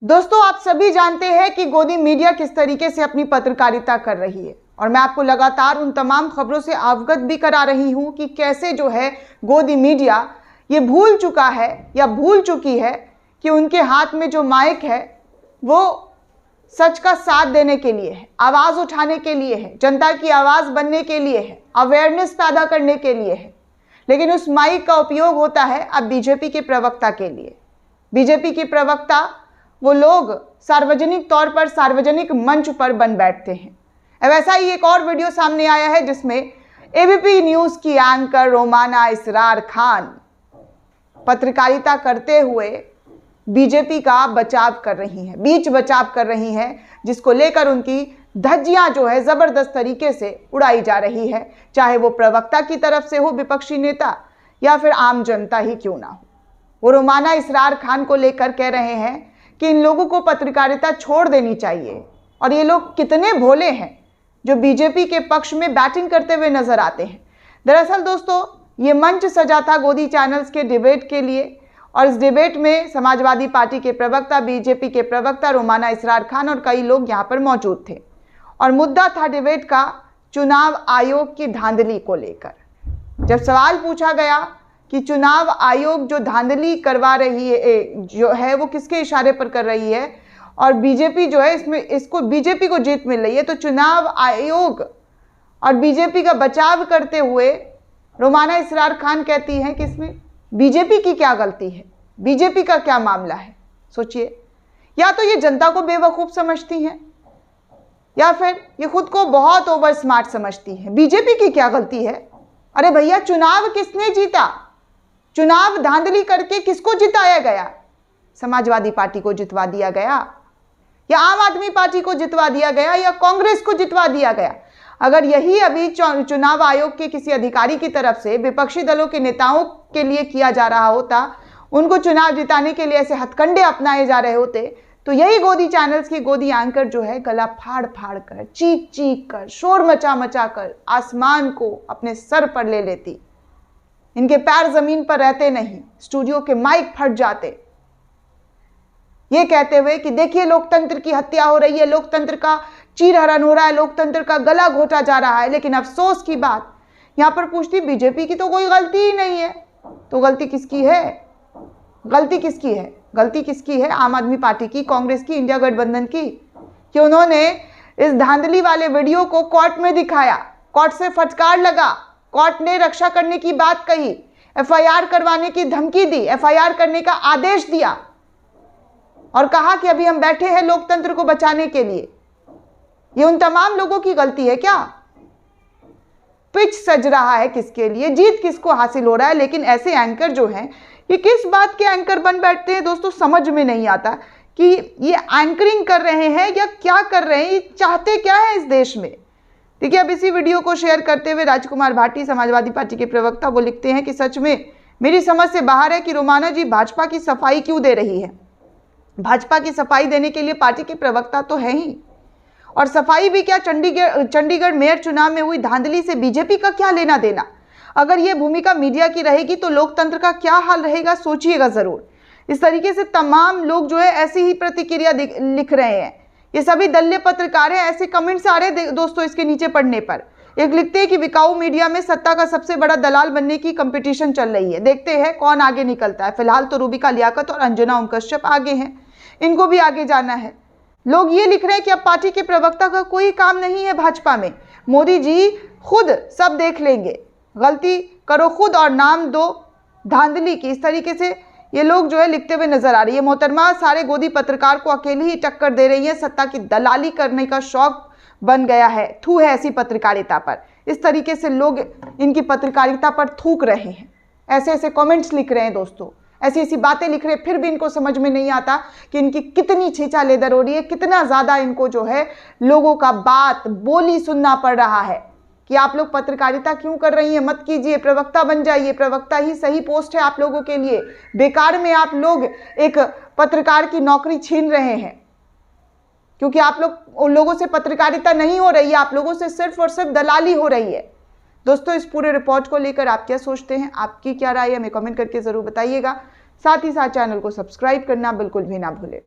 दोस्तों, आप सभी जानते हैं कि गोदी मीडिया किस तरीके से अपनी पत्रकारिता कर रही है और मैं आपको लगातार उन तमाम खबरों से अवगत भी करा रही हूं कि कैसे जो है गोदी मीडिया ये भूल चुका है या भूल चुकी है कि उनके हाथ में जो माइक है वो सच का साथ देने के लिए है, आवाज़ उठाने के लिए है, जनता की आवाज़ बनने के लिए है, अवेयरनेस पैदा करने के लिए है। लेकिन उस माइक का उपयोग होता है अब बीजेपी के प्रवक्ता के लिए। बीजेपी के प्रवक्ता वो लोग सार्वजनिक तौर पर सार्वजनिक मंच पर बन बैठते हैं। अब ऐसा ही एक और वीडियो सामने आया है जिसमें एबीपी न्यूज़ की एंकर रोमाना इसरार खान पत्रकारिता करते हुए बीजेपी का बचाव कर रही हैं, बीच बचाव कर रही हैं, जिसको लेकर उनकी धज्जियां जो है ज़बरदस्त तरीके से उड़ाई जा रही है, चाहे वो प्रवक्ता की तरफ से हो, विपक्षी नेता, या फिर आम जनता ही क्यों ना हो। वो रोमाना इसरार खान को लेकर कह रहे हैं कि इन लोगों को पत्रकारिता छोड़ देनी चाहिए और ये लोग कितने भोले हैं जो बीजेपी के पक्ष में बैटिंग करते हुए नजर आते हैं। दरअसल दोस्तों, ये मंच सजा था गोदी चैनल्स के डिबेट के लिए और इस डिबेट में समाजवादी पार्टी के प्रवक्ता, बीजेपी के प्रवक्ता रोमाना इसरार खान और कई लोग यहाँ पर मौजूद थे और मुद्दा था डिबेट का चुनाव आयोग की धांधली को लेकर। जब सवाल पूछा गया कि चुनाव आयोग जो धांधली करवा रही है जो है वो किसके इशारे पर कर रही है और बीजेपी जो है इसको बीजेपी को जीत मिल रही है, तो चुनाव आयोग और बीजेपी का बचाव करते हुए रोमाना इसरार खान कहती हैं कि इसमें बीजेपी की क्या गलती है, बीजेपी का क्या मामला है। सोचिए, या तो ये जनता को बेवकूफ़ समझती हैं या फिर ये खुद को बहुत ओवर स्मार्ट समझती हैं। बीजेपी की क्या गलती है? अरे भैया, चुनाव किसने जीता? चुनाव धांधली करके किसको जिताया गया? समाजवादी पार्टी को जितवा दिया गया या आम आदमी पार्टी को जितवा दिया गया या कांग्रेस को जितवा दिया गया? अगर यही अभी चुनाव आयोग के किसी अधिकारी की तरफ से विपक्षी दलों के नेताओं के लिए किया जा रहा होता, उनको चुनाव जिताने के लिए ऐसे हथकंडे अपनाए जा रहे होते, तो यही गोदी चैनल्स की गोदी एंकर जो है गला फाड़ फाड़ कर, चीख चीख कर, शोर मचा मचा कर आसमान को अपने सर पर ले लेती। इनके पैर जमीन पर रहते नहीं, स्टूडियो के माइक फट जाते, ये कहते हुए कि देखिए लोकतंत्र की हत्या हो रही है, लोकतंत्र का चीरहरण हो रहा है, लोकतंत्र का गला घोटा जा रहा है। लेकिन अफसोस की बात, यहां पर पूछती बीजेपी की तो कोई गलती ही नहीं है, तो गलती किसकी है? गलती किसकी है? गलती किसकी है? आम आदमी पार्टी की, कांग्रेस की, इंडिया गठबंधन की, कि उन्होंने इस धांधली वाले वीडियो को कोर्ट में दिखाया, कोर्ट से फटकार लगा, कोर्ट ने रक्षा करने की बात कही, एफआईआर करवाने की धमकी दी, एफआईआर करने का आदेश दिया और कहा कि अभी हम बैठे हैं लोकतंत्र को बचाने के लिए। ये उन तमाम लोगों की गलती है क्या? पिच सज रहा है किसके लिए, जीत किसको हासिल हो रहा है? लेकिन ऐसे एंकर जो हैं ये किस बात के एंकर बन बैठते हैं दोस्तों, समझ में नहीं आता कि ये एंकरिंग कर रहे हैं या क्या कर रहे हैं, ये चाहते क्या है इस देश में। देखिए, अब इसी वीडियो को शेयर करते हुए राजकुमार भाटी, समाजवादी पार्टी के प्रवक्ता, वो लिखते हैं कि सच में मेरी समझ से बाहर है कि रोमाना जी भाजपा की सफाई क्यों दे रही है। भाजपा की सफाई देने के लिए पार्टी के प्रवक्ता तो है ही, और सफाई भी क्या, चंडीगढ़ मेयर चुनाव में हुई धांधली से बीजेपी का क्या लेना देना? अगर ये भूमिका मीडिया की रहेगी तो लोकतंत्र का क्या हाल रहेगा, सोचिएगा जरूर। इस तरीके से तमाम लोग जो है ऐसी ही प्रतिक्रिया लिख रहे हैं। ये सभी दल्ले पत्रकार हैं, ऐसे कमेंट्स आ रहे हैं दोस्तों इसके नीचे पढ़ने पर। एक लिखते हैं कि विकाऊ मीडिया में सत्ता का सबसे बड़ा दलाल बनने की कंपटीशन चल रही है, देखते हैं कौन आगे निकलता है। फिलहाल तो रूबिका लियाकत और अंजना ओम कश्यप आगे हैं, इनको भी आगे जाना है। लोग ये लिख रहे हैं कि अब पार्टी के प्रवक्ता का कोई काम नहीं है भाजपा में, मोदी जी खुद सब देख लेंगे, गलती करो खुद और नाम दो धांधली की। इस तरीके से ये लोग जो है लिखते हुए नजर आ रही है। मोहतरमा सारे गोदी पत्रकार को अकेली ही टक्कर दे रही है, सत्ता की दलाली करने का शौक बन गया है, थू है ऐसी पत्रकारिता पर। इस तरीके से लोग इनकी पत्रकारिता पर थूक रहे हैं, ऐसे ऐसे कमेंट्स लिख रहे हैं दोस्तों, ऐसी ऐसी बातें लिख रहे हैं, फिर भी इनको समझ में नहीं आता कि इनकी कितनी छींचा लेदर हो रही है, कितना ज़्यादा इनको जो है लोगों का बात बोली सुनना पड़ रहा है कि आप लोग पत्रकारिता क्यों कर रही हैं, मत कीजिए, प्रवक्ता बन जाइए, प्रवक्ता ही सही पोस्ट है आप लोगों के लिए। बेकार में आप लोग एक पत्रकार की नौकरी छीन रहे हैं, क्योंकि आप लोग उन लोगों से पत्रकारिता नहीं हो रही है, आप लोगों से सिर्फ और सिर्फ दलाली हो रही है। दोस्तों, इस पूरे रिपोर्ट को लेकर आप क्या सोचते हैं, आपकी क्या राय है, हमें कमेंट करके ज़रूर बताइएगा। साथ ही साथ चैनल को सब्सक्राइब करना बिल्कुल भी ना भूलें।